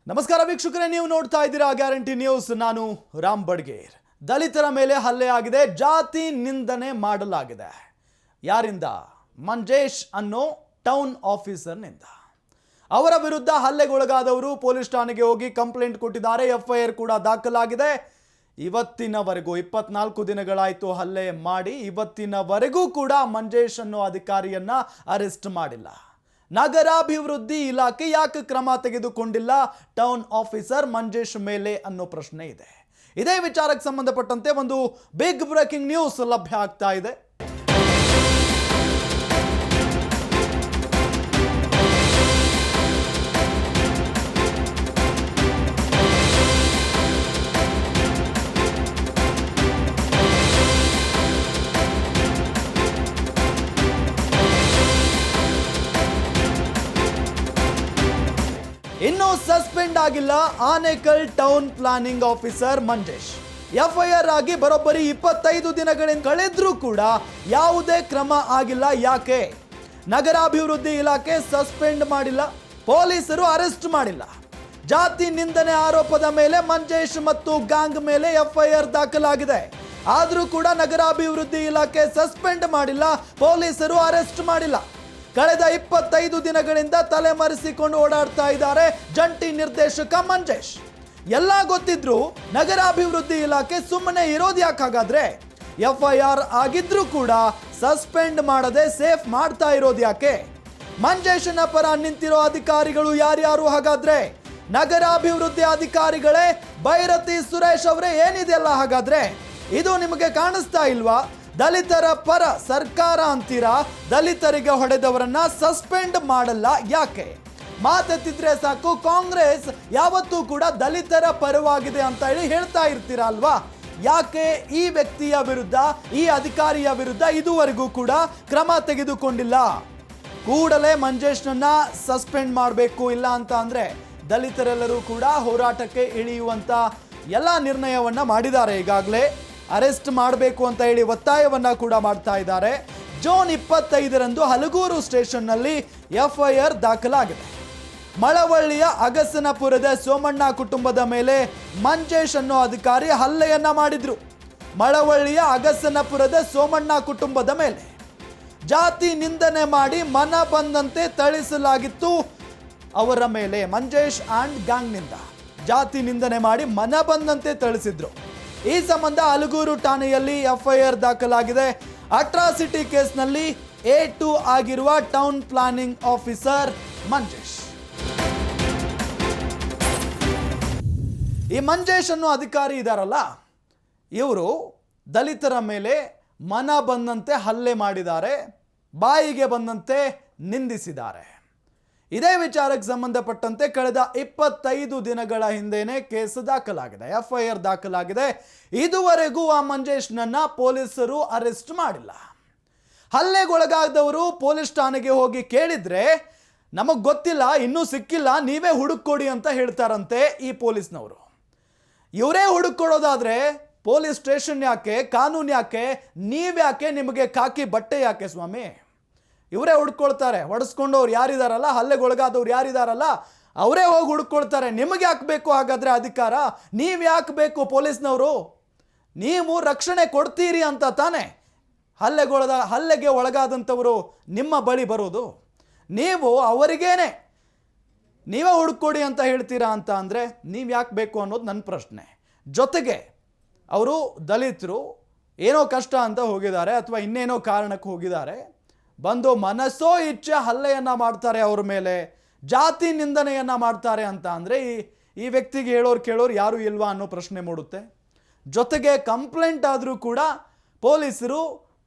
ನಮಸ್ಕಾರ ವೀಕ್ಷಕರೇ, ನೀವು ನೋಡ್ತಾ ಇದ್ದೀರಾ ಗ್ಯಾರಂಟಿ ನ್ಯೂಸ್. ನಾನು ರಾಮ್ ಬಡ್ಗೇರ್. ದಲಿತರ ಮೇಲೆ ಹಲ್ಲೆ ಆಗಿದೆ, ಜಾತಿ ನಿಂದನೆ ಮಾಡಲಾಗಿದೆ. ಯಾರಿಂದ? ಮಂಜೇಶ್ ಅನ್ನೋ ಟೌನ್ ಆಫೀಸರ್ನಿಂದ. ಅವರ ವಿರುದ್ಧ ಹಲ್ಲೆಗೊಳಗಾದವರು ಪೊಲೀಸ್ ಠಾಣೆಗೆ ಹೋಗಿ ಕಂಪ್ಲೇಂಟ್ ಕೊಟ್ಟಿದ್ದಾರೆ. ಎಫ್ಐಆರ್ ಕೂಡ ದಾಖಲಾಗಿದೆ. ಇವತ್ತಿನವರೆಗೂ 24 ದಿನಗಳಾಯಿತು ಹಲ್ಲೆ ಮಾಡಿ. ಇವತ್ತಿನವರೆಗೂ ಕೂಡ ಮಂಜೇಶ್ ಅನ್ನೋ ಅಧಿಕಾರಿಯನ್ನ ಅರೆಸ್ಟ್ ಮಾಡಿಲ್ಲ. ನಗರಾಭಿವೃದ್ಧಿ ಇಲಾಖೆ ಯಾಕೆ ಕ್ರಮ ತೆಗೆದುಕೊಂಡಿಲ್ಲ ಟೌನ್ ಆಫೀಸರ್ ಮಂಜೇಶ್ ಮೇಲೆ ಅನ್ನೋ ಪ್ರಶ್ನೆ ಇದೆ. ಇದೇ ವಿಚಾರಕ್ಕೆ ಸಂಬಂಧಪಟ್ಟಂತೆ ಒಂದು ಬಿಗ್ ಬ್ರೇಕಿಂಗ್ ನ್ಯೂಸ್ ಲಭ್ಯ ಆಗ್ತಾ ಇದೆ. ಇನ್ನೂ ಸಸ್ಪೆಂಡ್ ಆಗಿಲ್ಲ Anekal town planning officer Manjesh. FIR ಆಗಿ ಬರೋಬ್ಬರಿ 25 ದಿನಗಳಿಂದ ಕಳೆದ್ರೂ ಕೂಡ ಯಾವುದೇ ಕ್ರಮ ಆಗಿಲ್ಲ. ಯಾಕೆ? ನಗರಾಭಿವೃದ್ಧಿ ಇಲಾಖೆ ಸಸ್ಪೆಂಡ್ ಮಾಡಿಲ್ಲ, ಪೊಲೀಸರು ಅರೆಸ್ಟ್ ಮಾಡಿಲ್ಲ. ಜಾತಿ ನಿಂದನೆ ಆರೋಪದ ಮೇಲೆ ಮಂಜೇಶ್ ಮತ್ತು ಗ್ಯಾಂಗ್ ಮೇಲೆ ಎಫ್ಐಆರ್ ದಾಖಲಾಗಿದೆ. ಆದರೂ ಕೂಡ ನಗರಾಭಿವೃದ್ಧಿ ಇಲಾಖೆ ಸಸ್ಪೆಂಡ್ ಮಾಡಿಲ್ಲ, ಪೊಲೀಸರು ಅರೆಸ್ಟ್ ಮಾಡಿಲ್ಲ. ಕಳೆದ 25 ದಿನಗಳಿಂದ ತಲೆಮರೆಸಿಕೊಂಡು ಓಡಾಡ್ತಾ ಇದ್ದಾರೆ ಜಂಟಿ ನಿರ್ದೇಶಕ ಮಂಜೇಶ್. ಎಲ್ಲ ಗೊತ್ತಿದ್ರು ನಗರಾಭಿವೃದ್ಧಿ ಇಲಾಖೆ ಸುಮ್ಮನೆ ಇರೋದು ಯಾಕೆ? ಹಾಗಾದ್ರೆ ಎಫ್ಐಆರ್ ಆಗಿದ್ರೂ ಕೂಡ ಸಸ್ಪೆಂಡ್ ಮಾಡದೆ ಸೇಫ್ ಮಾಡ್ತಾ ಇರೋದು ಯಾಕೆ? ಮಂಜೇಶನ ಪರ ನಿಂತಿರೋ ಅಧಿಕಾರಿಗಳು ಯಾರ್ಯಾರು? ಹಾಗಾದ್ರೆ ನಗರಾಭಿವೃದ್ಧಿ ಅಧಿಕಾರಿಗಳೇ ಬೈರತಿ ಸುರೇಶ್ ಅವರೇ ಏನಿದೆಯಲ್ಲ, ಹಾಗಾದ್ರೆ ಇದು ನಿಮಗೆ ಕಾಣಿಸ್ತಾ ಇಲ್ವಾ? ದಲಿತರ ಪರ ಸರ್ಕಾರ ಅಂತೀರಾ, ದಲಿತರಿಗೆ ಹೊಡೆದವರನ್ನ ಸಸ್ಪೆಂಡ್ ಮಾಡಲ್ಲ ಯಾಕೆ? ಮಾತೆತ್ತಿದ್ರೆ ಸಾಕು ಕಾಂಗ್ರೆಸ್ ಯಾವತ್ತೂ ಕೂಡ ದಲಿತರ ಪರವಾಗಿದೆ ಅಂತ ಹೇಳ್ತಾ ಇರ್ತೀರಾ ಅಲ್ವಾ? ಯಾಕೆ ಈ ವ್ಯಕ್ತಿಯ ವಿರುದ್ಧ, ಈ ಅಧಿಕಾರಿಯ ವಿರುದ್ಧ ಇದುವರೆಗೂ ಕೂಡ ಕ್ರಮ ತೆಗೆದುಕೊಂಡಿಲ್ಲ? ಕೂಡಲೇ ಮಂಜೇಶ್ನನ್ನ ಸಸ್ಪೆಂಡ್ ಮಾಡಬೇಕು, ಇಲ್ಲ ಅಂತ ಅಂದ್ರೆ ದಲಿತರೆಲ್ಲರೂ ಕೂಡ ಹೋರಾಟಕ್ಕೆ ಇಳಿಯುವಂತ ಎಲ್ಲ ನಿರ್ಣಯವನ್ನ ಮಾಡಿದ್ದಾರೆ. ಈಗಾಗಲೇ ಅರೆಸ್ಟ್ ಮಾಡಬೇಕು ಅಂತ ಹೇಳಿ ಒತ್ತಾಯವನ್ನ ಕೂಡ ಮಾಡ್ತಾ ಇದ್ದಾರೆ. ಜೂನ್ 25ರಂದು ಹಲಗೂರು ಸ್ಟೇಷನ್ನಲ್ಲಿ ಎಫ್ಐಆರ್ ದಾಖಲಾಗಿದೆ. ಮಳವಳ್ಳಿಯ ಅಗಸನಪುರದ ಸೋಮಣ್ಣ ಕುಟುಂಬದ ಮೇಲೆ ಮಂಜೇಶ್ ಅನ್ನೋ ಅಧಿಕಾರಿ ಹಲ್ಲೆಯನ್ನ ಮಾಡಿದ್ರು. ಮಳವಳ್ಳಿಯ ಅಗಸನಪುರದ ಸೋಮಣ್ಣ ಕುಟುಂಬದ ಮೇಲೆ ಜಾತಿ ನಿಂದನೆ ಮಾಡಿ ಮನ ಬಂದಂತೆ ಥಳಿಸಲಾಗಿತ್ತು. ಅವರ ಮೇಲೆ ಮಂಜೇಶ್ ಅಂಡ್ ಗ್ಯಾಂಗ್ನಿಂದ ಜಾತಿ ನಿಂದನೆ ಮಾಡಿ ಮನ ಬಂದಂತೆ ಥಳಿಸಿದ್ರು. ಈ ಸಂಬಂಧ ಹಲಗೂರು ಠಾಣೆಯಲ್ಲಿ ಎಫ್ಐಆರ್ ದಾಖಲಾಗಿದೆ. ಅಟ್ರಾಸಿಟಿ ಕೇಸ್ನಲ್ಲಿ A2 ಆಗಿರುವ ಟೌನ್ ಪ್ಲಾನಿಂಗ್ ಆಫೀಸರ್ ಮಂಜೇಶ್. ಈ ಮಂಜೇಶ್ ಅನ್ನೋ ಅಧಿಕಾರಿ ಇದಾರಲ್ಲ, ಇವರು ದಲಿತರ ಮೇಲೆ ಮನ ಬಂದಂತೆ ಹಲ್ಲೆ ಮಾಡಿದ್ದಾರೆ, ಬಾಯಿಗೆ ಬಂದಂತೆ ನಿಂದಿಸಿದ್ದಾರೆ. ಇದೇ ವಿಚಾರಕ್ಕೆ ಸಂಬಂಧಪಟ್ಟಂತೆ ಕಳೆದ 25 ದಿನಗಳ ಹಿಂದೆನೇ ಕೇಸ್ ದಾಖಲಾಗಿದೆ, ಎಫ್ಐಆರ್ ದಾಖಲಾಗಿದೆ. ಇದುವರೆಗೂ ಆ ಮಂಜೇಶ್ನನ್ನ ಪೊಲೀಸರು ಅರೆಸ್ಟ್ ಮಾಡಿಲ್ಲ. ಹಲ್ಲೆಗೊಳಗಾದವರು ಪೊಲೀಸ್ ಠಾಣೆಗೆ ಹೋಗಿ ಕೇಳಿದ್ರೆ ನಮಗ್ ಗೊತ್ತಿಲ್ಲ, ಇನ್ನೂ ಸಿಕ್ಕಿಲ್ಲ, ನೀವೇ ಹುಡುಕೊಡಿ ಅಂತ ಹೇಳ್ತಾರಂತೆ ಈ ಪೊಲೀಸ್ನವರು. ಇವರೇ ಹುಡುಕೊಡೋದಾದ್ರೆ ಪೊಲೀಸ್ ಸ್ಟೇಷನ್ ಯಾಕೆ, ಕಾನೂನು ಯಾಕೆ, ನೀವ್ಯಾಕೆ, ನಿಮಗೆ ಕಾಕಿ ಬಟ್ಟೆ ಯಾಕೆ ಸ್ವಾಮಿ? ಇವರೇ ಹುಡ್ಕೊಳ್ತಾರೆ. ಹೊಡೆಸ್ಕೊಂಡವ್ರು ಯಾರಿದಾರಲ್ಲ, ಹಲ್ಲೆಗೊಳಗಾದವ್ರು ಯಾರಿದಾರಲ್ಲ, ಅವರೇ ಹೋಗಿ ಹುಡ್ಕೊಳ್ತಾರೆ. ನಿಮಗೆ ಯಾಕೆ ಬೇಕು ಹಾಗಾದ್ರೆ ಅಧಿಕಾರ? ನೀವು ಯಾಕೆ ಬೇಕು ಪೊಲೀಸ್ನವರು? ನೀವು ರಕ್ಷಣೆ ಕೊಡ್ತೀರಿ ಅಂತ ತಾನೆ ಹಲ್ಲೆಗೆ ಒಳಗಾದಂಥವರು ನಿಮ್ಮ ಬಳಿ ಬರೋದು. ನೀವು ಅವರಿಗೇನೆ ನೀವೇ ಹುಡ್ಕೊಡಿ ಅಂತ ಹೇಳ್ತೀರಾ ಅಂತ ಅಂದರೆ ನೀವು ಯಾಕೆ ಬೇಕು ಅನ್ನೋದು ನನ್ನ ಪ್ರಶ್ನೆ. ಜೊತೆಗೆ ಅವರು ದಲಿತರು ಏನೋ ಕಷ್ಟ ಅಂತ ಹೋಗಿದ್ದಾರೆ ಅಥವಾ ಇನ್ನೇನೋ ಕಾರಣಕ್ಕೆ ಹೋಗಿದ್ದಾರೆ, ಬಂದು ಮನಸ್ಸೋ ಇಚ್ಛೆ ಹಲ್ಲೆಯನ್ನ ಮಾಡ್ತಾರೆ, ಅವ್ರ ಮೇಲೆ ಜಾತಿ ನಿಂದನೆಯನ್ನ ಮಾಡ್ತಾರೆ ಅಂತ ಅಂದರೆ ಈ ವ್ಯಕ್ತಿಗೆ ಹೇಳೋರು ಕೇಳೋರು ಯಾರು ಇಲ್ವಾ ಅನ್ನೋ ಪ್ರಶ್ನೆ ಮೂಡುತ್ತೆ. ಜೊತೆಗೆ ಕಂಪ್ಲೇಂಟ್ ಆದರೂ ಕೂಡ ಪೊಲೀಸರು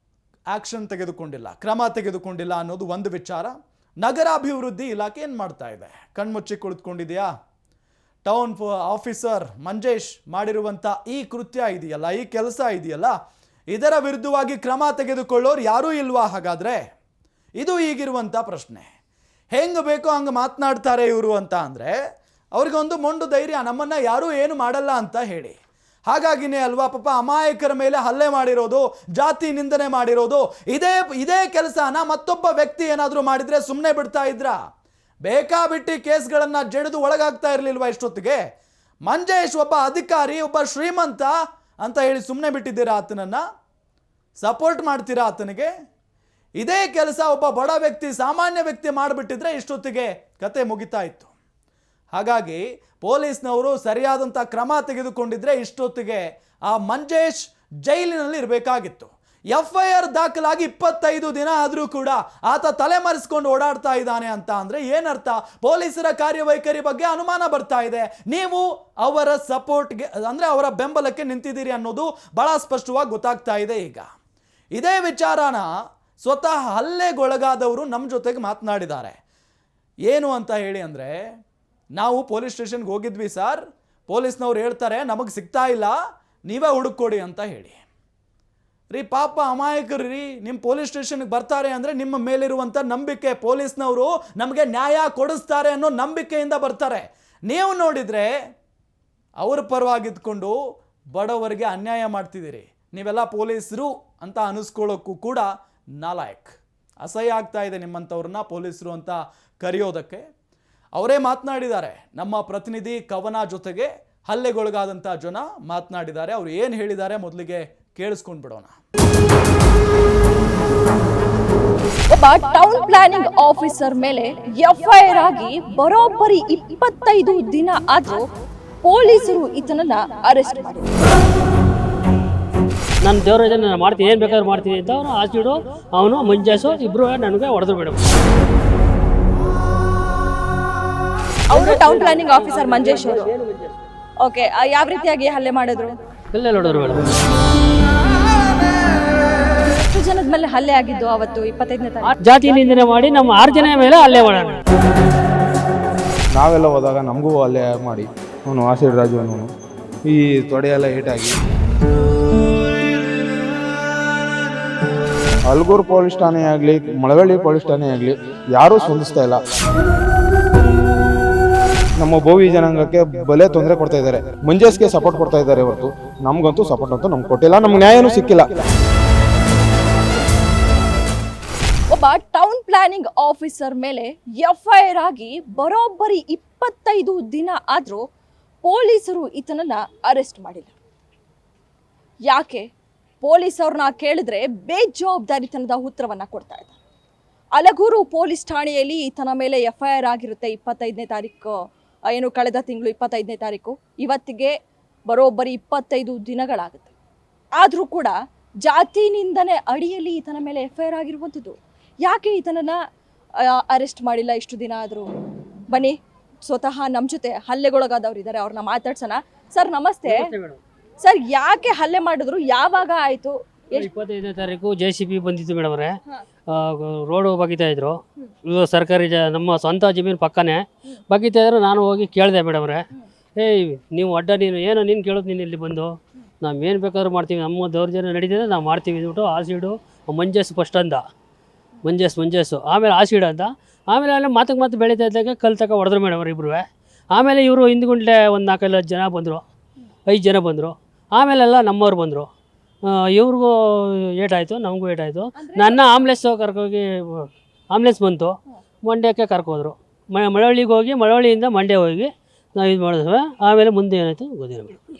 ಆಕ್ಷನ್ ತೆಗೆದುಕೊಂಡಿಲ್ಲ, ಕ್ರಮ ತೆಗೆದುಕೊಂಡಿಲ್ಲ ಅನ್ನೋದು ಒಂದು ವಿಚಾರ. ನಗರಾಭಿವೃದ್ಧಿ ಇಲಾಖೆ ಏನು ಮಾಡ್ತಾ ಇದೆ? ಕಣ್ಮುಚ್ಚಿ ಕುಳಿತುಕೊಂಡಿದೆಯಾ? ಟೌನ್ ಆಫೀಸರ್ ಮಂಜೇಶ್ ಮಾಡಿರುವಂಥ ಈ ಕೃತ್ಯ ಇದೆಯಲ್ಲ, ಈ ಕೆಲಸ ಇದೆಯಲ್ಲ, ಇದರ ವಿರುದ್ಧವಾಗಿ ಕ್ರಮ ತೆಗೆದುಕೊಳ್ಳೋರು ಯಾರೂ ಇಲ್ವಾ ಹಾಗಾದ್ರೆ? ಇದು ಈಗಿರುವಂಥ ಪ್ರಶ್ನೆ. ಹೆಂಗೆ ಬೇಕೋ ಹಂಗೆ ಮಾತನಾಡ್ತಾರೆ ಇವರು ಅಂತ ಅಂದರೆ ಅವ್ರಿಗೊಂದು ಮೊಂಡು ಧೈರ್ಯ, ನಮ್ಮನ್ನು ಯಾರೂ ಏನು ಮಾಡಲ್ಲ ಅಂತ ಹೇಳಿ. ಹಾಗಾಗಿನೇ ಅಲ್ವಾ ಪಾಪ ಅಮಾಯಕರ ಮೇಲೆ ಹಲ್ಲೆ ಮಾಡಿರೋದು, ಜಾತಿ ನಿಂದನೆ ಮಾಡಿರೋದು. ಇದೇ ಕೆಲಸನ ಮತ್ತೊಬ್ಬ ವ್ಯಕ್ತಿ ಏನಾದರೂ ಮಾಡಿದರೆ ಸುಮ್ಮನೆ ಬಿಡ್ತಾ ಇದ್ರಾ? ಬೇಕಾಬಿಟ್ಟಿ ಕೇಸ್ಗಳನ್ನು ಜಡಿದು ಒಳಗಾಗ್ತಾ ಇರಲಿಲ್ವಾ ಇಷ್ಟೊತ್ತಿಗೆ? ಮಂಜೇಶ್ ಒಬ್ಬ ಅಧಿಕಾರಿ, ಒಬ್ಬ ಶ್ರೀಮಂತ ಅಂತ ಹೇಳಿ ಸುಮ್ಮನೆ ಬಿಟ್ಟಿದ್ದೀರಾ ಆತನನ್ನು? ಸಪೋರ್ಟ್ ಮಾಡ್ತೀರಾ ಆತನಿಗೆ? ಇದೇ ಕೆಲಸ ಒಬ್ಬ ಬಡ ವ್ಯಕ್ತಿ, ಸಾಮಾನ್ಯ ವ್ಯಕ್ತಿ ಮಾಡಿಬಿಟ್ಟಿದ್ರೆ ಇಷ್ಟೊತ್ತಿಗೆ ಕತೆ ಮುಗಿತಾ ಇತ್ತು. ಹಾಗಾಗಿ ಪೊಲೀಸ್ನವರು ಸರಿಯಾದಂಥ ಕ್ರಮ ತೆಗೆದುಕೊಂಡಿದ್ರೆ ಇಷ್ಟೊತ್ತಿಗೆ ಆ ಮಂಜೇಶ್ ಜೈಲಿನಲ್ಲಿ ಇರಬೇಕಾಗಿತ್ತು. FIR ದಾಖಲಾಗಿ 25 ದಿನ ಆದರೂ ಕೂಡ ಆತ ತಲೆಮರೆಸ್ಕೊಂಡು ಓಡಾಡ್ತಾ ಇದ್ದಾನೆ ಅಂತ ಅಂದರೆ ಏನರ್ಥ? ಪೊಲೀಸರ ಕಾರ್ಯವೈಖರಿ ಬಗ್ಗೆ ಅನುಮಾನ ಬರ್ತಾ ಇದೆ. ನೀವು ಅವರ ಸಪೋರ್ಟ್ಗೆ ಅಂದರೆ ಅವರ ಬೆಂಬಲಕ್ಕೆ ನಿಂತಿದ್ದೀರಿ ಅನ್ನೋದು ಬಹಳ ಸ್ಪಷ್ಟವಾಗಿ ಗೊತ್ತಾಗ್ತಾ ಇದೆ. ಈಗ ಇದೇ ವಿಚಾರನ ಸ್ವತಃ ಹಲ್ಲೆಗೊಳಗಾದವರು ನಮ್ಮ ಜೊತೆಗೆ ಮಾತನಾಡಿದ್ದಾರೆ. ಏನು ಅಂತ ಹೇಳಿ ಅಂದರೆ, ನಾವು ಪೊಲೀಸ್ ಸ್ಟೇಷನ್ಗೆ ಹೋಗಿದ್ವಿ ಸರ್, ಪೊಲೀಸ್ನವ್ರು ಹೇಳ್ತಾರೆ ನಮಗೆ ಸಿಗ್ತಾ ಇಲ್ಲ, ನೀವೇ ಹುಡುಕೊಡಿ ಅಂತ ಹೇಳಿ. ರೀ ಪಾಪ ಅಮಾಯಕರು ರೀ, ನಿಮ್ಮ ಪೊಲೀಸ್ ಸ್ಟೇಷನ್ಗೆ ಬರ್ತಾರೆ ಅಂದರೆ ನಿಮ್ಮ ಮೇಲಿರುವಂಥ ನಂಬಿಕೆ, ಪೊಲೀಸ್ನವರು ನಮಗೆ ನ್ಯಾಯ ಕೊಡಿಸ್ತಾರೆ ಅನ್ನೋ ನಂಬಿಕೆಯಿಂದ ಬರ್ತಾರೆ. ನೀವು ನೋಡಿದರೆ ಅವ್ರ ಪರವಾಗಿದ್ಕೊಂಡು ಬಡವರಿಗೆ ಅನ್ಯಾಯ ಮಾಡ್ತಿದ್ದೀರಿ. ನೀವೆಲ್ಲ ಪೊಲೀಸರು ಅಂತ ಅನಿಸ್ಕೊಳ್ಳೋಕ್ಕೂ ಕೂಡ ನಾಲಾಯಕ್. ಅಸಹ್ಯ ಆಗ್ತಾ ಇದೆ ನಿಮ್ಮಂಥವ್ರನ್ನ ಪೊಲೀಸರು ಅಂತ ಕರೆಯೋದಕ್ಕೆ. ಅವರೇ ಮಾತನಾಡಿದ್ದಾರೆ, ನಮ್ಮ ಪ್ರತಿನಿಧಿ ಕವನ ಜೊತೆಗೆ ಹಲ್ಲೆಗೊಳಗಾದಂಥ ಜನ ಮಾತನಾಡಿದ್ದಾರೆ. ಅವರು ಏನು ಹೇಳಿದ್ದಾರೆ ಮೊದಲಿಗೆ ಕೇಳಿಸ್ಕೊಂಡು ಬಿಡೋಣ. ಒಬ್ಬ ಟೌನ್ ಪ್ಲಾನಿಂಗ್ ಆಫೀಸರ್ ಮೇಲೆ FIR ಆಗಿ ಬರೋಬ್ಬರಿ 25 ದಿನ ಆದ್ರೂ ಪೊಲೀಸರು ಈತನನ್ನ ಅರೆಸ್ಟ್ ಮಾಡಿದ್ರು. ನಾನು ದೇವರಾಜ ನಾನು ಮಾಡ್ತೀನಿ, ಏನು ಬೇಕಾದ್ರೂ ಮಾಡ್ತೀನಿ ಅಂತ ಅವನು ಆಸಿಡು, ಅವನು ಮಂಜೇಶು ಇಬ್ಬರು ನನಗೆ ಹೊಡೆದ್ರು ಮೇಡಮ್. ಅವರು ಟೌನ್ ಪ್ಲಾನಿಂಗ್ ಆಫೀಸರ್ ಮಂಜೇಶ್ ಅವರು. ಓಕೆ, ಯಾವ ರೀತಿಯಾಗಿ ಹಲ್ಲೆ ಮಾಡಿದ್ರು? ಎಲ್ಲೆಲ್ಲ ಹೊಡೆದ್ರು ಮೇಡಮ್. ಎಷ್ಟು ಜನದ ಮೇಲೆ ಹಲ್ಲೆ ಆಗಿದ್ದು ಅವತ್ತು 25ನೇ ತಾರೀಕು? ಜಾತಿ ನಿಂದನೆ ಮಾಡಿ ನಮ್ಮ 6 ಜನ ಮೇಲೆ ಹಲ್ಲೆ ಮಾಡೋಣ. ನಾವೆಲ್ಲ ಹೋದಾಗ ನಮಗೂ ಹಲ್ಲೆ ಮಾಡಿ ಅವನು ಆಸಿಡ್ ರಾಜು ಅವನು ಈ ತೊಡೆಯೆಲ್ಲ ಏಟಾಗಿ ಅಲ್ಗೂರು ಪೊಲೀಸ್ ಠಾಣೆ ಆಗಲಿ, ಮಳವಳ್ಳಿ ಪೊಲೀಸ್ ಠಾಣೆ ಆಗಲಿ ಯಾರೂ ಸ್ಪಂದಿಸ್ತಾ ಇಲ್ಲ. ನಮ್ಮ ಬೋವಿ ಜನಾಂಗಕ್ಕೆ ಬಲೆ ತೊಂದರೆ ಕೊಡ್ತಾ ಇದ್ದಾರೆ. ಮಂಜೇಶ್ಗೆ ಸಪೋರ್ಟ್ ಕೊಡ್ತಾ ಇದ್ದಾರೆ ಹೊರತು ನಮಗಂತೂ ಸಪೋರ್ಟ್ ಅಂತೂ ನಮ್ಗೆ ಕೊಟ್ಟಿಲ್ಲ, ನಮ್ಗೆ ನ್ಯಾಯನೂ ಸಿಕ್ಕಿಲ್ಲ. ಒಬ್ಬ ಟೌನ್ ಪ್ಲಾನಿಂಗ್ ಆಫೀಸರ್ ಮೇಲೆ FIR ಆಗಿ ಬರೋಬ್ಬರಿ 25 ದಿನ ಆದ್ರೂ ಪೊಲೀಸರು ಈತನನ್ನ ಅರೆಸ್ಟ್ ಮಾಡಿಲ್ಲ. ಯಾಕೆ? ಪೊಲೀಸವ್ರನ್ನ ಕೇಳಿದ್ರೆ ಬೇಜವಾಬ್ದಾರಿತನದ ಉತ್ತರವನ್ನ ಕೊಡ್ತಾ ಇದ್ದಾರೆ. ಅಲಗೂರು ಪೊಲೀಸ್ ಠಾಣೆಯಲ್ಲಿ ಈತನ ಮೇಲೆ FIR ಆಗಿರುತ್ತೆ 25ನೇ ತಾರೀಕು, ಏನು ಕಳೆದ ತಿಂಗಳು 25ನೇ ತಾರೀಕು. ಇವತ್ತಿಗೆ ಬರೋಬ್ಬರಿ 25 ದಿನಗಳಾಗುತ್ತೆ. ಆದರೂ ಕೂಡ ಜಾತಿ ನಿಂದನೆ ಅಡಿಯಲ್ಲಿ ಈತನ ಮೇಲೆ FIR ಆಗಿರುವಂಥದ್ದು. ಯಾಕೆ ಈತನನ್ನ ಅರೆಸ್ಟ್ ಮಾಡಿಲ್ಲ ಇಷ್ಟು ದಿನ ಆದರೂ? ಬನ್ನಿ, ಸ್ವತಃ ನಮ್ಮ ಜೊತೆ ಹಲ್ಲೆಗೊಳಗಾದವ್ರು ಇದ್ದಾರೆ, ಅವ್ರನ್ನ ಮಾತಾಡ್ಸೋಣ. ಸರ್ ನಮಸ್ತೆ. ಸರ್, ಯಾಕೆ ಹಲ್ಲೆ ಮಾಡಿದ್ರು? ಯಾವಾಗ ಆಯಿತು? 25ನೇ ತಾರೀಕು JCB ಬಂದಿತ್ತು ಮೇಡಮ್ ಅವರೇ. ರೋಡು ಬಗೀತಾ ಇದ್ರು. ಇದು ಸರ್ಕಾರಿ ನಮ್ಮ ಸ್ವಂತ ಜಮೀನು ಪಕ್ಕನೇ ಬಗೀತಾ ಇದ್ರು. ನಾನು ಹೋಗಿ ಕೇಳಿದೆ ಮೇಡಮ್ ಅವರೇ, ಏಯ್ ನೀವು ಅಡ್ಡ ನೀನು ನೀನು ಕೇಳೋದು, ನೀನು ಇಲ್ಲಿ ಬಂದು ನಾವು ಏನು ಬೇಕಾದ್ರೂ ಮಾಡ್ತೀವಿ, ನಮ್ಮ ದೌರ್ಜನ್ಯ ನಡೀತಿದೆ, ನಾವು ಮಾಡ್ತೀವಿ ಅಂದ್ಬಿಟ್ಟು ಆಸಿಡು ಮಂಜೇಶ್ ಫಸ್ಟ್ ಅಂದ, ಮಂಜೇಶು ಆಮೇಲೆ ಆಸಿಡ್ ಅಂತ. ಆಮೇಲೆ ಅಲ್ಲಿ ಮಾತು ಬೆಳೀತಾ ಇದ್ದಾಗ ಕಲ್ ತಕ ಹೊಡೆದ್ರು ಮೇಡಮ್ ಅವ್ರು ಇಬ್ಬರು. ಆಮೇಲೆ ಇವರು ಹಿಂದ್ಗುಂಡ್ಲೆ ಒಂದು 4-5 ಜನ ಬಂದರು, 5 ಜನ ಬಂದರು. ಆಮೇಲೆಲ್ಲ ನಮ್ಮವ್ರು ಬಂದರು. ಇವ್ರಿಗೂ ಏಟಾಯಿತು, ನಮಗೂ ಏಟಾಯಿತು. ನನ್ನ ಆಂಬುಲೆನ್ಸು ಕರ್ಕೋಗಿ ಆಂಬುಲೆನ್ಸ್ ಬಂತು, ಮಂಡ್ಯಕ್ಕೆ ಕರ್ಕೋದ್ರು. ಮಳವಳ್ಳಿಗೆ ಹೋಗಿ, ಮಳವಳ್ಳಿಯಿಂದ ಮಂಡ್ಯ ಹೋಗಿ ನಾವು ಇದು ಮಾಡಿದ್ವಿ. ಆಮೇಲೆ ಮುಂದೆ ಏನಾಯಿತು ಗೊತ್ತಿಲ್ಲ ಮೇಡಮ್.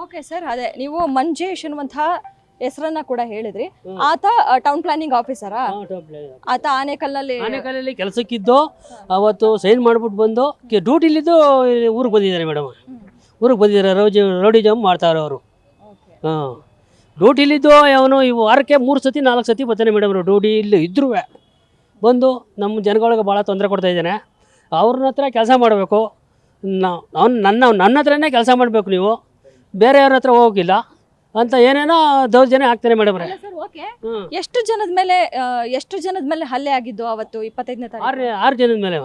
ಓಕೆ ಸರ್, ಅದೇ ನೀವು ಮಂಜೇಶ್ ಅನ್ನುವಂತಹ ಹೆಸರನ್ನ ಕೂಡ ಹೇಳಿದ್ರಿ. ಆತ ಟೌನ್ ಪ್ಲಾನಿಂಗ್ ಆಫೀಸರಾ? ಆತ ಆನೇಕಲ್ಲಲ್ಲಿ ಕೆಲಸಕ್ಕಿದ್ದು ಅವತ್ತು ಸೈನ್ ಮಾಡ್ಬಿಟ್ಟು ಬಂದು ಡ್ಯೂಟಿಲಿದ್ದು ಊರಿಗೆ ಬಂದಿದ್ದಾರೆ ಮೇಡಮ್. ಊರಿಗೆ ಬಂದಿದ್ದಾರೆ, ರೌಡಿಜಮ್ ಮಾಡ್ತಾರೆ ಅವರು. ಹಾಂ, ಡ್ಯೂಟಿಲಿದ್ದು ಅವನು ಈ ವಾರಕ್ಕೆ 3-4 ಸತಿ ಬರ್ತಾನೆ ಮೇಡಮ್. ಡ್ಯೂಟಿ ಇಲ್ಲಿ ಇದ್ರೂ ಬಂದು ನಮ್ಮ ಜನಗಳಿಗೆ ಭಾಳ ತೊಂದರೆ ಕೊಡ್ತಾಯಿದ್ದಾನೆ. ಅವ್ರನ್ನ ಹತ್ರ ಕೆಲಸ ಮಾಡಬೇಕು, ನನ್ನ ಹತ್ರನೇ ಕೆಲಸ ಮಾಡಬೇಕು, ನೀವು ಬೇರೆಯವ್ರ ಹತ್ರ ಹೋಗಿಲ್ಲ ಅಂತ ಏನೇನೋ ದೌರ್ಜನ್ಯ ಆಗ್ತಾನೆ ಮೇಡಮ್. ಎಷ್ಟು ಜನದ ಮೇಲೆ ಹಲ್ಲೆ ಆಗಿದ್ದು ಅವತ್ತು 25ನೇ ತಾರೀಕು? 6 ಜನದ ಮೇಲೆ.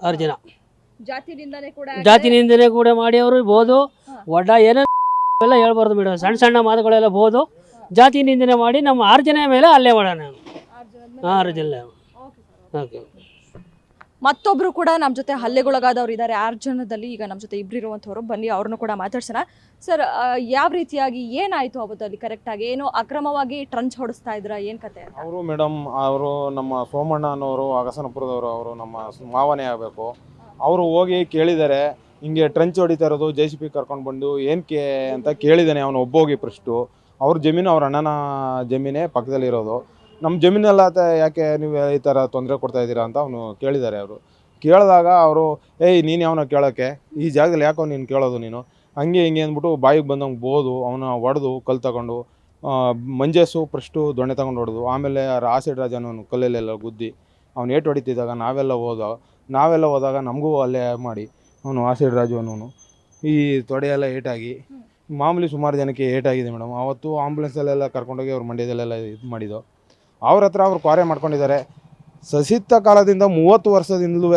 6 ಜನ ಜಾತಿ ನಿಂದನೆ ಕೂಡ ಮಾಡಿ ಅವರು ಬೋದು ಒಡ್ಡ ಏನೇನು ಎಲ್ಲ ಹೇಳ್ಬಾರ್ದು ಮೇಡಮ್. ಸಣ್ಣ ಮಾತುಗಳೆಲ್ಲ ಬೋದು ಜಾತಿ ನಿಂದನೆ ಮಾಡಿ ನಮ್ಮ 6 ಜನ ಮೇಲೆ ಹಲ್ಲೆ ಮಾಡೋಣ. 6 ಜನ. ಓಕೆ. ಮತ್ತೊಬ್ರು ಕೂಡ ನಮ್ಮ ಜೊತೆ ಹಲ್ಲೆಗೊಳಗಾದವ್ರು ಇದ್ದಾರೆ 6 ಜನದಲ್ಲಿ. ಈಗ ನಮ್ಮ ಜೊತೆ ಇಬ್ರು ಇರುವಂಥವ್ರು, ಬನ್ನಿ ಅವ್ರನ್ನೂ ಕೂಡ ಮಾತಾಡ್ಸೋಣ. ಸರ್, ಯಾವ ರೀತಿಯಾಗಿ ಏನಾಯ್ತು ಅವತ್ತಲ್ಲಿ? ಕರೆಕ್ಟಾಗಿ ಏನು ಅಕ್ರಮವಾಗಿ ಟ್ರಂಚ್ ಹೊಡಿಸ್ತಾ ಇದ್ರ, ಏನ್ ಕತೆ? ಅವರು ಮೇಡಮ್, ಅವರು ನಮ್ಮ ಸೋಮಣ್ಣ ಅನ್ನೋರು ಅಗಸನಪುರದವರು, ಅವರು ನಮ್ಮ ಮಾವನೇ ಆಗಬೇಕು. ಅವರು ಹೋಗಿ ಕೇಳಿದ್ದಾರೆ, ಹಿಂಗೆ ಟ್ರಂಚ್ ಹೊಡಿತಾ ಇರೋದು, JCB ಕರ್ಕೊಂಡು ಬಂದು ಏನಕ್ಕೆ ಅಂತ ಕೇಳಿದ್ದಾನೆ. ಅವನು ಒಬ್ಬೋಗಿ ಫಸ್ಟು. ಅವ್ರ ಜಮೀನು ಅವ್ರ ಅಣ್ಣನ ಜಮೀನೇ ಪಕ್ಕದಲ್ಲಿರೋದು. ನಮ್ಮ ಜಮೀನೆಲ್ಲ ಯಾಕೆ ನೀವು ಈ ಥರ ತೊಂದರೆ ಕೊಡ್ತಾ ಇದ್ದೀರಾ ಅಂತ ಅವನು ಕೇಳಿದ್ದಾರೆ. ಅವರು ಕೇಳಿದಾಗ ಅವರು, ಏಯ್ ನೀನು ಯಾವನ ಕೇಳೋಕ್ಕೆ, ಈ ಜಾಗದಲ್ಲಿ ಯಾಕೋ ನೀನು ಕೇಳೋದು ನೀನು, ಹಂಗೆ ಹಿಂಗೆ ಅಂದ್ಬಿಟ್ಟು ಬಾಯಿಗೆ ಬಂದಂಗೆ ಬೋದು ಅವನ ಹೊಡೆದು ಕಲ್ಲು ತಗೊಂಡು, ಮಂಜೇಸು ಫಸ್ಟು ದೊಣ್ಣೆ ತಗೊಂಡು ಹೊಡೆದು, ಆಮೇಲೆ ಆಸಿಡ್ ರಾಜನು ಕಲ್ಲಲ್ಲೆಲ್ಲ ಗುದ್ದಿ ಅವ್ನು ಏಟು ಹೊಡಿತಿದ್ದಾಗ ನಾವೆಲ್ಲ ಹೋದಾಗ ನಮಗೂ ಅಲ್ಲೇ ಮಾಡಿ ಅವನು ಆಸಿಡ್ ರಾಜು ಅನ್ನೋನು ಈ ತೊಡೆಯೆಲ್ಲ ಏಟಾಗಿ ಮಾಮೂಲಿ ಸುಮಾರು ಜನಕ್ಕೆ ಏಟಾಗಿದೆ ಮೇಡಮ್. ಆವತ್ತು ಆಂಬುಲೆನ್ಸಲ್ಲೆಲ್ಲ ಕರ್ಕೊಂಡೋಗಿ ಅವ್ರ ಮಂಡ್ಯದಲ್ಲೆಲ್ಲ ಇದು ಮಾಡಿದ್ದು. ಅವ್ರ ಹತ್ರ ಅವ್ರು ಕ್ವಾರೆ ಮಾಡ್ಕೊಂಡಿದ್ದಾರೆ. ಸಸಿತ್ತ ಕಾಲದಿಂದ 30 ವರ್ಷದಿಂದಲೂ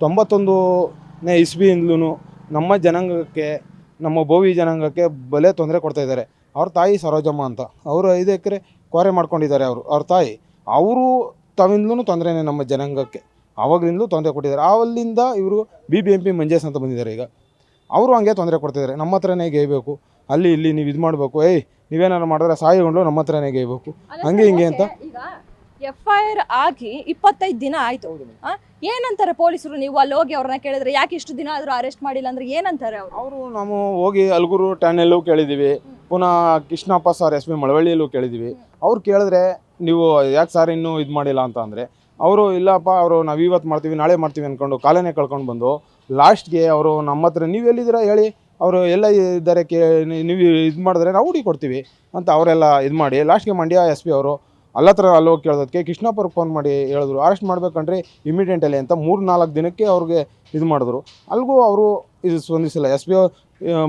91ನೇ ಇಸ್ವಿಯಿಂದಲೂ ನಮ್ಮ ಜನಾಂಗಕ್ಕೆ, ನಮ್ಮ ಬೋವಿ ಜನಾಂಗಕ್ಕೆ ಬಲೆ ತೊಂದರೆ ಕೊಡ್ತಾಯಿದ್ದಾರೆ. ಅವ್ರ ತಾಯಿ ಸರೋಜಮ್ಮ ಅಂತ, ಅವರು 5 ಎಕರೆ ಕ್ವಾರೆ ಮಾಡ್ಕೊಂಡಿದ್ದಾರೆ. ಅವ್ರ ತಾಯಿ, ಅವರು ತಾವಿಂದಲೂ ತೊಂದರೆನೇ ನಮ್ಮ ಜನಾಂಗಕ್ಕೆ, ಆವಾಗಲಿಂದಲೂ ತೊಂದರೆ ಕೊಟ್ಟಿದ್ದಾರೆ. ಅಲ್ಲಿಂದ ಇವರು BBMP ಮಂಜೇಶ್ ಅಂತ ಬಂದಿದ್ದಾರೆ. ಈಗ ಅವರು ಹಂಗೆ ತೊಂದರೆ ಕೊಡ್ತಿದ್ದಾರೆ. ನಮ್ಮ ಹತ್ರನೇ ಗೇಯಬೇಕು, ಅಲ್ಲಿ ಇಲ್ಲಿ ನೀವು ಇದು ಮಾಡಬೇಕು, ಏಯ್ ನೀವೇನಾರು ಮಾಡಿದ್ರೆ ಸಾಯಿಗೊಂಡು ನಮ್ಮ ಹತ್ರನೇ ಗೇಯಬೇಕು, ಹಂಗೆ ಹಿಂಗೆ ಅಂತ. ಈಗ FIR ಆಗಿ 25 ದಿನ ಆಯ್ತು. ಏನಂತಾರೆ ಪೊಲೀಸರು? ನೀವು ಅಲ್ಲಿ ಹೋಗಿ ಅವ್ರನ್ನ ಕೇಳಿದ್ರೆ ಯಾಕೆ ಇಷ್ಟು ದಿನ ಆದ್ರೂ ಅರೆಸ್ಟ್ ಮಾಡಿಲ್ಲ ಅಂದ್ರೆ ಏನಂತಾರೆ ಅವರು? ನಾವು ಹೋಗಿ ಅಲ್ಗೂರು ಠಾಣೆಯಲ್ಲೂ ಕೇಳಿದ್ದೀವಿ, ಪುನಃ ಕೃಷ್ಣಪ್ಪ ಸರ್ SP ಮಳವಳ್ಳಿಯಲ್ಲೂ ಕೇಳಿದ್ದೀವಿ. ಅವ್ರು ಕೇಳಿದ್ರೆ ನೀವು ಯಾಕೆ ಸರ್ ಇನ್ನೂ ಇದು ಮಾಡಿಲ್ಲ ಅಂತ ಅಂದರೆ, ಅವರು ಇಲ್ಲಪ್ಪ, ಅವರು ನಾವು ಇವತ್ತು ಮಾಡ್ತೀವಿ ನಾಳೆ ಮಾಡ್ತೀವಿ ಅಂದ್ಕೊಂಡು ಕಾಲನೇ ಕಳ್ಕೊಂಡು ಬಂದು ಲಾಸ್ಟ್ಗೆ ಅವರು ನಮ್ಮ ಹತ್ರ ನೀವು ಎಲ್ಲಿದ್ದೀರಾ ಹೇಳಿ, ಅವರು ಎಲ್ಲ ಇದ್ದಾರೆ, ನೀವು ಇದು ಮಾಡಿದ್ರೆ ನಾವು ಹುಡುಕಿ ಕೊಡ್ತೀವಿ ಅಂತ ಅವರೆಲ್ಲ ಇದು ಮಾಡಿ ಲಾಸ್ಟ್ಗೆ ಮಂಡ್ಯ SP ಅವರು ಅಲ್ಲಿ ಹೋಗಿ ಕೇಳೋದಕ್ಕೆ ಕೃಷ್ಣಪ್ಪವ್ರಿಗೆ ಫೋನ್ ಮಾಡಿ ಹೇಳಿದ್ರು, ಅರೆಸ್ಟ್ ಮಾಡ್ಬೇಕಂಡ್ರೆ ಇಮಿಡಿಯೇಟಲ್ಲಿ ಅಂತ 3-4 ದಿನಕ್ಕೆ ಅವ್ರಿಗೆ ಇದು ಮಾಡಿದ್ರು. ಅಲ್ಲಿಗೂ ಅವರು ಇದು ಸ್ಪಂದಿಸಿಲ್ಲ. SP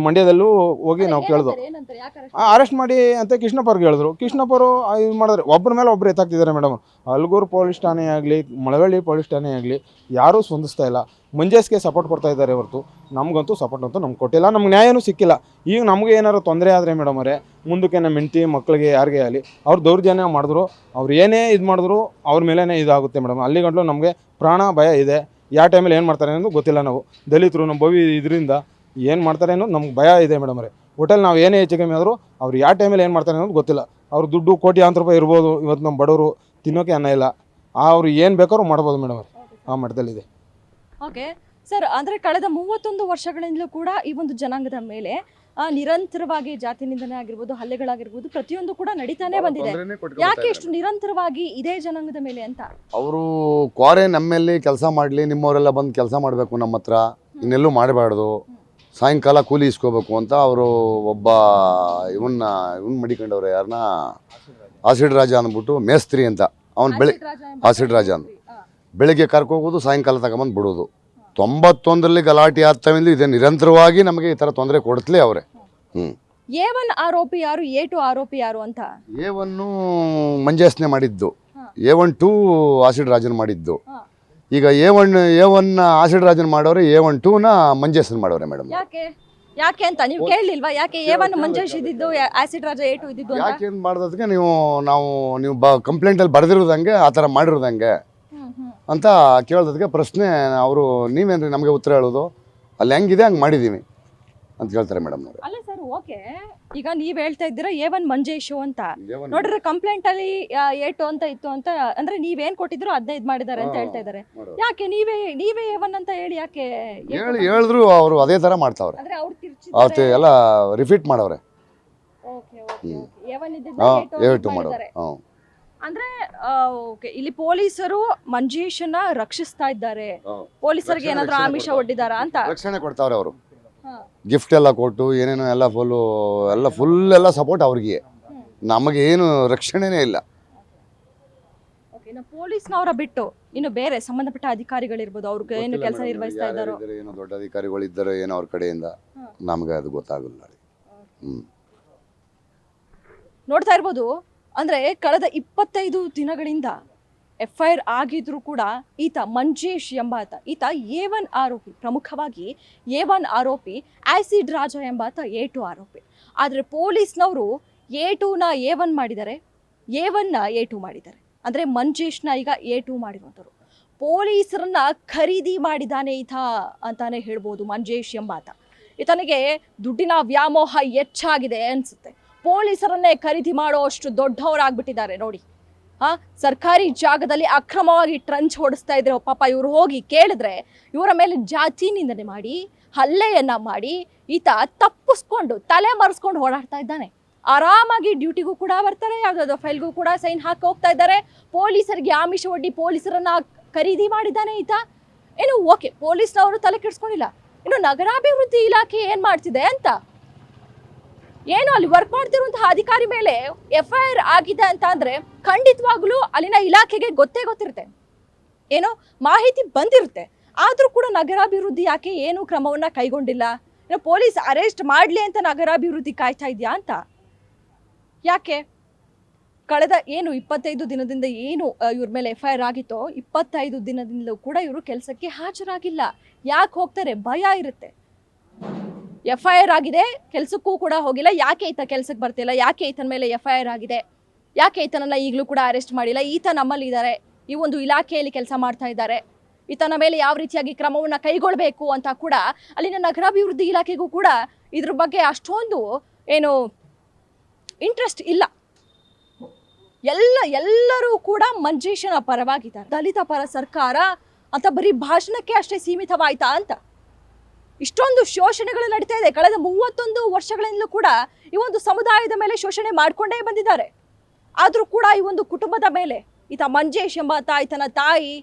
ಮಂಡ್ಯದಲ್ಲೂ ಹೋಗಿ ನಾವು ಕೇಳಿದ್ರು, ಅರೆಸ್ಟ್ ಮಾಡಿ ಅಂತ ಕೃಷ್ಣಪ್ಪವ್ರಿಗೆ ಹೇಳಿದ್ರು. ಕೃಷ್ಣಪ್ಪವರು ಇದು ಮಾಡಿದ್ರೆ ಒಬ್ಬರ ಮೇಲೆ ಒಬ್ಬರು ಎತ್ತಾಗ್ತಿದ್ದಾರೆ ಮೇಡಮ್. ಅಲ್ಗೂರು ಪೊಲೀಸ್ ಠಾಣೆ ಆಗಲಿ, ಮಳವಳ್ಳಿ ಪೊಲೀಸ್ ಠಾಣೆ ಆಗಲಿ ಯಾರೂ ಸ್ಪಂದಿಸ್ತಾ ಇಲ್ಲ. ಮಂಜೇಶ್ಗೆ ಸಪೋರ್ಟ್ ಕೊಡ್ತಾ ಇದ್ದಾರೆ ಹೊರತು ನಮಗಂತೂ ಸಪೋರ್ಟ್ ಅಂತೂ ನಮ್ಗೆ ಕೊಟ್ಟಿಲ್ಲ. ನಮ್ಗೆ ನ್ಯಾಯನೂ ಸಿಕ್ಕಿಲ್ಲ. ಈಗ ನಮಗೆ ಏನಾದ್ರು ತೊಂದರೆ ಆದರೆ ಮೇಡಮ್ ಅವರೇ, ಮುಂದಕ್ಕೆ ನಮ್ಮ ಹೆಂಡತಿ ಮಕ್ಕಳಿಗೆ ಯಾರಿಗೆ ಆಗಲಿ ಅವ್ರು ದೌರ್ಜನ್ಯ ಮಾಡಿದ್ರು, ಅವ್ರು ಏನೇ ಇದು ಮಾಡಿದ್ರು ಅವ್ರ ಮೇಲೇ ಇದಾಗುತ್ತೆ ಮೇಡಮ್. ಅಲ್ಲಿ ಗಂಟಲು ನಮಗೆ ಪ್ರಾಣ ಭಯ ಇದೆ. ಯಾವ ಟೈಮಲ್ಲಿ ಏನು ಮಾಡ್ತಾರೆ ಅನ್ನೋದು ಗೊತ್ತಿಲ್ಲ. ನಾವು ದಲಿತರು ನಮ್ಮ ಭವಿ ಇದರಿಂದ ಏನು ಮಾಡ್ತಾರೆ ಅನ್ನೋದು ನಮ್ಗೆ ಭಯ ಇದೆ ಮೇಡಮ್ ಅವರೇ. ಹೋಟೆಲ್ ನಾವು ಏನೇ ಹೆಚ್ಚು ಕಮ್ಮಿ ಆದರೂ ಅವ್ರು ಯಾವ ಟೈಮಲ್ಲಿ ಏನು ಮಾಡ್ತಾರೆ ಅನ್ನೋದು ಗೊತ್ತಿಲ್ಲ. ಅವ್ರ ದುಡ್ಡು ಕೋಟ್ಯಾಂತರ ರೂಪಾಯಿ ಇರ್ಬೋದು. ಇವತ್ತು ನಮ್ಮ ಬಡವರು ತಿನ್ನೋಕೆ ಅನ್ನ ಇಲ್ಲ. ಅವ್ರು ಏನು ಬೇಕಾದ್ರೂ ಮಾಡ್ಬೋದು ಮೇಡಮ್ ಅವ್ರೆ, ಆ ಮಟ್ಟದಲ್ಲಿದೆ. ಓಕೆ ಸರ್, ಅಂದರೆ ಕಳೆದ 31 ವರ್ಷಗಳಿಂದಲೂ ಕೂಡ ಈ ಒಂದು ಜನಾಂಗದ ಮೇಲೆ ನಿರಂತರವಾಗಿ ಜಾತಿ ನಿಂದನೆ ಆಗಿರ್ಬೋದು, ಹಲ್ಲೆಗಳಾಗಿರ್ಬೋದು, ಪ್ರತಿಯೊಂದು ಕೂಡ ನಡೀತಾನೆ ಬಂದಿದೆ. ಯಾಕೆ ಇಷ್ಟು ನಿರಂತರವಾಗಿ ಇದೇ ಜನಾಂಗದ ಮೇಲೆ ಅಂತ? ಅವರು ಕ್ವಾರೆ ನಮ್ಮಲ್ಲಿ ಕೆಲಸ ಮಾಡಲಿ, ನಿಮ್ಮವರೆಲ್ಲ ಬಂದು ಕೆಲಸ ಮಾಡಬೇಕು ನಮ್ಮ ಹತ್ರ, ಇನ್ನೆಲ್ಲೂ ಮಾಡಬಾರ್ದು, ಸಾಯಂಕಾಲ ಕೂಲಿ ಇಸ್ಕೋಬೇಕು ಅಂತ ಅವರು ಒಬ್ಬ ಇವನ್ನ ಮಡಿಕೊಂಡವ್ರೆ. ಯಾರನ್ನ ಆಸಿಡ್ ರಾಜ ಅಂದ್ಬಿಟ್ಟು ಮೇಸ್ತ್ರಿ ಅಂತ, ಅವನು ಆಸಿಡ್ ರಾಜ ಅಂತ ಬೆಳಿಗ್ಗೆ ಕರ್ಕೋಗೋದು, ಸಾಯಂಕಾಲ ತಗೊಂಬಂದು ಬಿಡೋದು. 91ರಲ್ಲಿ ಗಲಾಟೆ ಆಗ್ತಾವಿಂದ ಇದೆ ನಿರಂತರವಾಗಿ ನಮಗೆ ಈ ಥರ ತೊಂದರೆ ಕೊಡ್ತಲೇ ಅವರೇ. A1 ಆರೋಪಿ ಯಾರು, A2 ಆರೋಪಿ ಯಾರು ಅಂತ? A1 ಮಂಜೇಶ್ನೇ ಮಾಡಿದ್ದು, A1 2 ಆಸಿಡ್ ರಾಜನ್ ಮಾಡಿದ್ದು. ಈಗ A1 ಆಸಿಡ್ ರಾಜನ್ ಮಾಡೋರೆ, A1 2ನ ಮಂಜೇಶನ್ ಮಾಡೋರೆ ಮೇಡಮ್. ಯಾಕೆ ಅಂತ ನೀವು ಕೇಳಲಿಲ್ವಾ? ಯಾಕೆ A1 ಮಂಜೇಶ್ ಇದ್ದಿದ್ದು, ಆಸಿಡ್ ರಾಜ A2 ಇದ್ದಿದ್ದು ಅಂತ? ಯಾಕೆ ಮಾಡೋದಕ್ಕೆ ನೀವು ಕಂಪ್ಲೇಂಟಲ್ಲಿ ಬರೆದಿರೋದಂಗೆ, ಆ ಥರ ಮಾಡಿರೋದಂಗೆ ಅಂತ ಕೇಳೋದಕ್ಕೆ ಪ್ರಶ್ನೆ. ಅವರು ನೀವೇನ್ರಿ ನಮಗೆ ಉತ್ತರ ಹೇಳೋದು, ಅಲ್ಲಿ ಹೆಂಗಿದೆ ಹಂಗೆ ಮಾಡಿದ್ದೀವಿ ಅಂತ ಕೇಳ್ತಾರೆ ಮೇಡಮ್. ಅಲ್ಲ ಸರ್, ಓಕೆ, ಈಗ ನೀವ್ ಹೇಳ್ತಾ ಇದ್ದೀರಾ A1 ಮಂಜೇಶು ಅಂತ. ನೋಡ್ರಿ ಕಂಪ್ಲೇಂಟ್ ಅಲ್ಲಿ A2 ಅಂತ ಇತ್ತು ಅಂತ, ಅಂದ್ರೆ ನೀವೇನ್ ಕೊಟ್ಟಿದ್ರು ಅದನ್ನ ಇದ್ ಮಾಡಿದ್ದಾರೆ ಅಂತ ಹೇಳ್ತಾ ಇದಾರೆ. ಯಾಕೆ ನೀವೇ A1 ಅಂತ ಹೇಳಿ ಯಾಕೆ ಹೇಳಿದ್ರು? ಅವರು ಅದೇ ತರ ಮಾಡ್ತಾವ್ರೆ, ಅಂದ್ರೆ ಅವ್ರು ಎಲ್ಲ ರಿಪೀಟ್ ಮಾಡವ್ರೆ. A1 ಇದ್ದಿದ್ದು A2 ಮಾಡೋರು. ಅಂದ್ರೆ ಓಕೆ, ಇಲ್ಲಿ ಪೊಲೀಸರು ಮಂಜೇಶನ್ನ ರಕ್ಷಿಸ್ತಾ ಇದ್ದಾರೆ. ಪೊಲೀಸರಿಗೆ ಏನಾದ್ರು ಆಮಿಷ ಒಡ್ಡಿದಾರ ಅಂತ ರಕ್ಷಣೆ ಕೊಡ್ತಾವ್ರೆ ಅವರು. ಗಿಫ್ಟ್ ಎಲ್ಲ ಕೊಟ್ಟು ಏನೇನೋ ಎಲ್ಲ ಫುಲ್ ಎಲ್ಲ ಸಪೋರ್ಟ್ ಅವ್ರಿಗೆ. ನಮಗೆ ಏನು ರಕ್ಷಣೆನೇ ಇಲ್ಲ. ಪೊಲೀಸ್ನವರ ಬಿಟ್ಟು ಇನ್ನು ಬೇರೆ ಸಂಬಂಧಪಟ್ಟ ಅಧಿಕಾರಿಗಳಿರ್ಬೋದು, ಅವ್ರಿಗೆ ಏನು ಕೆಲಸ ನಿರ್ವಹಿಸ್ತಾ ಇದ್ದಾರೋ, ಏನೋ ದೊಡ್ಡ ಅಧಿಕಾರಿಗಳು ಇದ್ದಾರೆ ಏನೋ ಅವ್ರ ಕಡೆಯಿಂದ, ನಮಗೆ ಅದು ಗೊತ್ತಾಗಲ್ಲ. ನೋಡ್ತಾ ಇರ್ಬೋದು. ಅಂದ್ರೆ ಕಳೆದ 25 ದಿನಗಳಿಂದ FIR ಆಗಿದ್ರು ಕೂಡ ಈತ ಮಂಜೇಶ್ ಎಂಬಾತ, ಈತ A1 ಆರೋಪಿ, ಪ್ರಮುಖವಾಗಿ A1 ಆರೋಪಿ, ಆಸಿಡ್ ರಾಜ ಎಂಬಾತ A2 ಆರೋಪಿ. ಆದರೆ ಪೊಲೀಸ್ನವರು A2ನ A1 ಮಾಡಿದ್ದಾರೆ, A1ನ A2 ಮಾಡಿದ್ದಾರೆ. ಅಂದರೆ ಮಂಜೇಶ್ನ ಈಗ A2 ಮಾಡಿರುವಂಥವ್ರು. ಪೊಲೀಸರನ್ನ ಖರೀದಿ ಮಾಡಿದಾನೆ ಈತ ಅಂತಾನೆ ಹೇಳ್ಬೋದು ಮಂಜೇಶ್ ಎಂಬಾತ. ಈತನಿಗೆ ದುಡ್ಡಿನ ವ್ಯಾಮೋಹ ಹೆಚ್ಚಾಗಿದೆ ಅನ್ಸುತ್ತೆ. ಪೊಲೀಸರನ್ನೇ ಖರೀದಿ ಮಾಡೋ ಅಷ್ಟು ದೊಡ್ಡವರಾಗ್ಬಿಟ್ಟಿದ್ದಾರೆ ನೋಡಿ. ಸರ್ಕಾರಿ ಜಾಗದಲ್ಲಿ ಅಕ್ರಮವಾಗಿ ಟ್ರಂಚ್ ಹೊಡಿಸ್ತಾ ಇದ್ರೆ ಪಾಪ ಇವರು ಹೋಗಿ ಕೇಳಿದ್ರೆ ಇವರ ಮೇಲೆ ಜಾತಿ ನಿಂದನೆ ಮಾಡಿ ಹಲ್ಲೆಯನ್ನ ಮಾಡಿ ಈತ ತಪ್ಪಿಸ್ಕೊಂಡು ತಲೆ ಮರೆಸ್ಕೊಂಡು ಓಡಾಡ್ತಾ ಇದ್ದಾನೆ. ಆರಾಮಾಗಿ ಡ್ಯೂಟಿಗೂ ಕೂಡ ಬರ್ತಾರೆ, ಯಾವುದಾದ್ರು ಫೈಲ್ಗೂ ಕೂಡ ಸೈನ್ ಹಾಕಿ ಹೋಗ್ತಾ ಇದ್ದಾರೆ. ಪೊಲೀಸರಿಗೆ ಆಮಿಷ ಒಡ್ಡಿ ಪೊಲೀಸರನ್ನ ಖರೀದಿ ಮಾಡಿದ್ದಾನೆ ಈತ. ಏನು ಓಕೆ, ಪೊಲೀಸ್ನವರು ತಲೆ ಕೆಡಿಸ್ಕೊಂಡಿಲ್ಲ. ಇನ್ನು ನಗರಾಭಿವೃದ್ಧಿ ಇಲಾಖೆ ಏನ್ ಮಾಡ್ತಿದೆ ಅಂತ, ಏನು ಅಲ್ಲಿ ವರ್ಕ್ ಮಾಡ್ತಿರುವಂತಹ ಅಧಿಕಾರಿ ಮೇಲೆ FIR ಆಗಿದೆ ಅಂತ ಅಂದ್ರೆ ಖಂಡಿತವಾಗ್ಲೂ ಅಲ್ಲಿನ ಇಲಾಖೆಗೆ ಗೊತ್ತಿರುತ್ತೆ, ಏನೋ ಮಾಹಿತಿ ಬಂದಿರುತ್ತೆ. ಆದ್ರೂ ಕೂಡ ನಗರಾಭಿವೃದ್ಧಿ ಯಾಕೆ ಏನು ಕ್ರಮವನ್ನ ಕೈಗೊಂಡಿಲ್ಲ? ಪೊಲೀಸ್ ಅರೆಸ್ಟ್ ಮಾಡ್ಲಿ ಅಂತ ನಗರಾಭಿವೃದ್ಧಿ ಕಾಯ್ತಾ ಇದೆಯಾ ಅಂತ? ಯಾಕೆ ಕಳೆದ 25 ದಿನದಿಂದ ಏನು ಇವ್ರ ಮೇಲೆ FIR ಆಗಿತ್ತೋ 25 ದಿನದಿಂದಲೂ ಕೂಡ ಇವರು ಕೆಲಸಕ್ಕೆ ಹಾಜರಾಗಿಲ್ಲ. ಯಾಕೆ ಹೋಗ್ತಾರೆ? ಭಯ ಇರುತ್ತೆ. FIR ಆಗಿದೆ, ಕೆಲಸಕ್ಕೂ ಕೂಡ ಹೋಗಿಲ್ಲ. ಯಾಕೆ ಈತ ಕೆಲಸಕ್ಕೆ ಬರ್ತಿಲ್ಲ? ಯಾಕೆ ಈತನ ಮೇಲೆ FIR ಆಗಿದೆ? ಯಾಕೆ ಈತನನ್ನ ಈಗಲೂ ಕೂಡ ಅರೆಸ್ಟ್ ಮಾಡಿಲ್ಲ? ಈತ ನಮ್ಮಲ್ಲಿ ಇದ್ದಾರೆ, ಈ ಒಂದು ಇಲಾಖೆಯಲ್ಲಿ ಕೆಲಸ ಮಾಡ್ತಾ ಇದ್ದಾರೆ, ಈತನ ಮೇಲೆ ಯಾವ ರೀತಿಯಾಗಿ ಕ್ರಮವನ್ನ ಕೈಗೊಳ್ಳಬೇಕು ಅಂತ ಕೂಡ ಅಲ್ಲಿನ ನಗರಾಭಿವೃದ್ಧಿ ಇಲಾಖೆಗೂ ಕೂಡ ಇದ್ರ ಬಗ್ಗೆ ಅಷ್ಟೊಂದು ಏನು ಇಂಟ್ರೆಸ್ಟ್ ಇಲ್ಲ. ಎಲ್ಲರೂ ಕೂಡ ಮಂಜೇಶನ ಪರವಾಗಿದ್ದಾರೆ. ದಲಿತ ಪರ ಸರ್ಕಾರ ಅಂತ ಬರೀ ಭಾಷಣಕ್ಕೆ ಅಷ್ಟೇ ಸೀಮಿತವಾಯ್ತಾ ಅಂತ? ಇಷ್ಟೊಂದು ಶೋಷಣೆಗಳು ನಡೀತಾ ಇದೆ. ಕಳೆದ 31 ವರ್ಷಗಳಿಂದಲೂ ಕೂಡ ಈ ಒಂದು ಸಮುದಾಯದ ಮೇಲೆ ಶೋಷಣೆ ಮಾಡ್ಕೊಂಡೇ ಬಂದಿದ್ದಾರೆ. ಆದ್ರೂ ಕೂಡ ಈ ಒಂದು ಕುಟುಂಬದ ಮೇಲೆ ಈತ ಮಂಜೇಶ್ ಎಂಬ ಈತನ ತಾಯಿ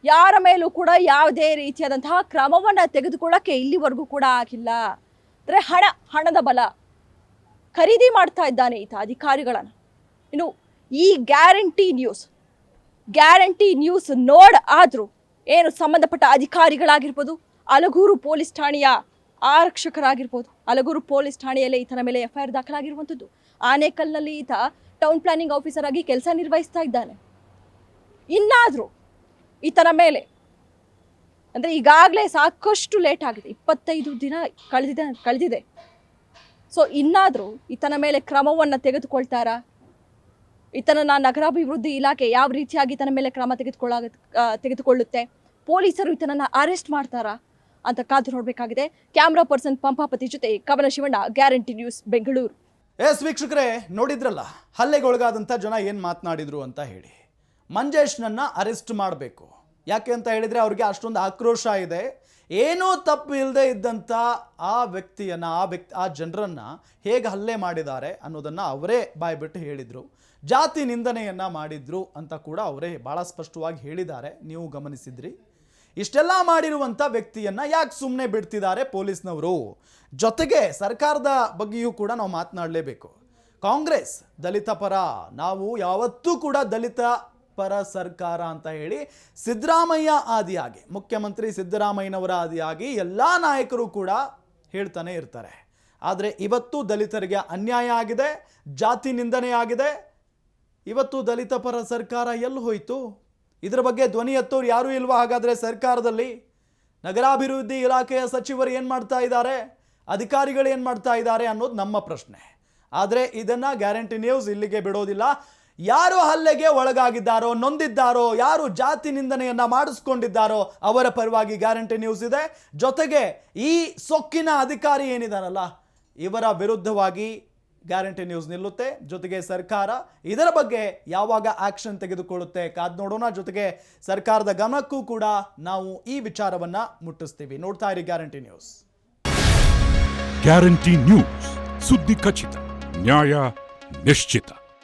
ಯಾರ ಮೇಲೂ ಕೂಡ ಯಾವುದೇ ರೀತಿಯಾದಂತಹ ಕ್ರಮವನ್ನ ತೆಗೆದುಕೊಳ್ಳಕ್ಕೆ ಇಲ್ಲಿವರೆಗೂ ಕೂಡ ಆಗಿಲ್ಲ. ಅಂದ್ರೆ ಹಣದ ಬಲ ಖರೀದಿ ಮಾಡ್ತಾ ಇದ್ದಾನೆ ಈತ ಅಧಿಕಾರಿಗಳನ್ನ. ಇನ್ನು ಈ ಗ್ಯಾರಂಟಿ ನ್ಯೂಸ್ ಆದ್ರೂ ಏನು ಸಂಬಂಧಪಟ್ಟ ಅಧಿಕಾರಿಗಳಾಗಿರ್ಬೋದು, ಅಲಗೂರು ಪೊಲೀಸ್ ಠಾಣೆಯ ಆರಕ್ಷಕರಾಗಿರ್ಬೋದು, ಅಲಗೂರು ಪೊಲೀಸ್ ಠಾಣೆಯಲ್ಲೇ ಈತನ ಮೇಲೆ FIR ದಾಖಲಾಗಿರುವಂಥದ್ದು. ಆನೇಕಲ್ನಲ್ಲಿ ಈತ ಟೌನ್ ಪ್ಲಾನಿಂಗ್ ಆಫೀಸರ್ ಆಗಿ ಕೆಲಸ ನಿರ್ವಹಿಸ್ತಾ ಇದ್ದಾನೆ. ಇನ್ನಾದ್ರೂ ಈತನ ಮೇಲೆ ಅಂದ್ರೆ ಈಗಾಗಲೇ ಸಾಕಷ್ಟು ಲೇಟ್ ಆಗಿದೆ, 25 ದಿನ ಕಳೆದಿದೆ. ಸೊ ಇನ್ನಾದ್ರೂ ಈತನ ಮೇಲೆ ಕ್ರಮವನ್ನ ತೆಗೆದುಕೊಳ್ತಾರಾ? ಈತನನ್ನ ನಗರಾಭಿವೃದ್ಧಿ ಇಲಾಖೆ ಯಾವ ರೀತಿಯಾಗಿ ಈತನ ಮೇಲೆ ಕ್ರಮ ತೆಗೆದುಕೊಳ್ಳುತ್ತೆ? ಪೊಲೀಸರು ಈತನನ್ನ ಅರೆಸ್ಟ್ ಮಾಡ್ತಾರಾ ಅಂತ ಕಾದು ನೋಡಬೇಕಾಗಿದೆ. ಕ್ಯಾಮ್ರಾ ಪರ್ಸನ್ ಪಂಪಾಪತಿ ಜೊತೆ ಕವನ ಶಿವಣ್ಣ, ಗ್ಯಾರಂಟಿ ನ್ಯೂಸ್, ಬೆಂಗಳೂರು. ವೀಕ್ಷಕರೇ, ನೋಡಿದ್ರಲ್ಲ ಹಲ್ಲೆಗೊಳಗಾದಂಥ ಜನ ಏನು ಮಾತನಾಡಿದ್ರು ಅಂತ ಹೇಳಿ. ಮಂಜೇಶ್ನನ್ನ ಅರೆಸ್ಟ್ ಮಾಡಬೇಕು. ಯಾಕೆ ಅಂತ ಹೇಳಿದರೆ ಅವ್ರಿಗೆ ಅಷ್ಟೊಂದು ಆಕ್ರೋಶ ಇದೆ. ಏನೂ ತಪ್ಪು ಇಲ್ಲದೆ ಇದ್ದಂಥ ಆ ಜನರನ್ನು ಹೇಗೆ ಹಲ್ಲೆ ಮಾಡಿದ್ದಾರೆ ಅನ್ನೋದನ್ನು ಅವರೇ ಬಾಯ್ಬಿಟ್ಟು ಹೇಳಿದರು. ಜಾತಿ ನಿಂದನೆಯನ್ನು ಮಾಡಿದ್ರು ಅಂತ ಕೂಡ ಅವರೇ ಭಾಳ ಸ್ಪಷ್ಟವಾಗಿ ಹೇಳಿದ್ದಾರೆ. ನೀವು ಗಮನಿಸಿದ್ರಿ. ಇಷ್ಟೆಲ್ಲ ಮಾಡಿರುವಂಥ ವ್ಯಕ್ತಿಯನ್ನು ಯಾಕೆ ಸುಮ್ಮನೆ ಬಿಡ್ತಿದ್ದಾರೆ ಪೊಲೀಸ್ನವರು? ಜೊತೆಗೆ ಸರ್ಕಾರದ ಬಗ್ಗೆಯೂ ಕೂಡ ನಾವು ಮಾತನಾಡಲೇಬೇಕು. ಕಾಂಗ್ರೆಸ್ ದಲಿತ ಪರ, ನಾವು ಯಾವತ್ತೂ ಕೂಡ ದಲಿತ ಪರ ಸರ್ಕಾರ ಅಂತ ಹೇಳಿ ಸಿದ್ದರಾಮಯ್ಯ ಆದಿಯಾಗಿ, ಮುಖ್ಯಮಂತ್ರಿ ಸಿದ್ದರಾಮಯ್ಯನವರ ಆದಿಯಾಗಿ ಎಲ್ಲ ನಾಯಕರು ಕೂಡ ಹೇಳ್ತಾನೆ ಇರ್ತಾರೆ. ಆದರೆ ಇವತ್ತು ದಲಿತರಿಗೆ ಅನ್ಯಾಯ ಆಗಿದೆ, ಜಾತಿ ನಿಂದನೆ ಆಗಿದೆ. ಇವತ್ತು ದಲಿತ ಪರ ಸರ್ಕಾರ ಎಲ್ಲಿ ಹೋಯಿತು? ಇದರ ಬಗ್ಗೆ ಧ್ವನಿ ಎತ್ತೋರು ಯಾರೂ ಇಲ್ವಾ? ಹಾಗಾದರೆ ಸರ್ಕಾರದಲ್ಲಿ ನಗರಾಭಿವೃದ್ಧಿ ಇಲಾಖೆಯ ಸಚಿವರು ಏನು ಮಾಡ್ತಾ ಇದ್ದಾರೆ, ಅಧಿಕಾರಿಗಳು ಏನು ಮಾಡ್ತಾ ಇದ್ದಾರೆ ಅನ್ನೋದು ನಮ್ಮ ಪ್ರಶ್ನೆ. ಆದರೆ ಇದನ್ನು ಗ್ಯಾರಂಟಿ ನ್ಯೂಸ್ ಇಲ್ಲಿಗೆ ಬಿಡೋದಿಲ್ಲ. ಯಾರು ಹಲ್ಲೆಗೆ ಒಳಗಾಗಿದ್ದಾರೋ, ನೊಂದಿದ್ದಾರೋ, ಯಾರು ಜಾತಿ ನಿಂದನೆಯನ್ನು ಮಾಡಿಸ್ಕೊಂಡಿದ್ದಾರೋ ಅವರ ಪರವಾಗಿ ಗ್ಯಾರಂಟಿ ನ್ಯೂಸ್ ಇದೆ. ಜೊತೆಗೆ ಈ ಸೊಕ್ಕಿನ ಅಧಿಕಾರಿ ಏನಿದಾರಲ್ಲ ಇವರ ವಿರುದ್ಧವಾಗಿ ಗ್ಯಾರಂಟಿ ನ್ಯೂಸ್ ನಿಲ್ಲುತ್ತೆ. ಜೊತೆಗೆ ಸರ್ಕಾರ ಇದರ ಬಗ್ಗೆ ಯಾವಾಗ ಆಕ್ಷನ್ ತೆಗೆದುಕೊಳ್ಳುತ್ತೆ ಕಾದ್ ನೋಡೋಣ. ಜೊತೆಗೆ ಸರ್ಕಾರದ ಗಮನಕ್ಕೂ ಕೂಡ ನಾವು ಈ ವಿಚಾರವನ್ನ ಮುಟ್ಟಿಸ್ತೀವಿ. ನೋಡ್ತಾ ಇರಿ ಗ್ಯಾರಂಟಿ ನ್ಯೂಸ್. ಗ್ಯಾರಂಟಿ ನ್ಯೂಸ್, ಸುದ್ದಿ ಖಚಿತ, ನ್ಯಾಯ ನಿಶ್ಚಿತ.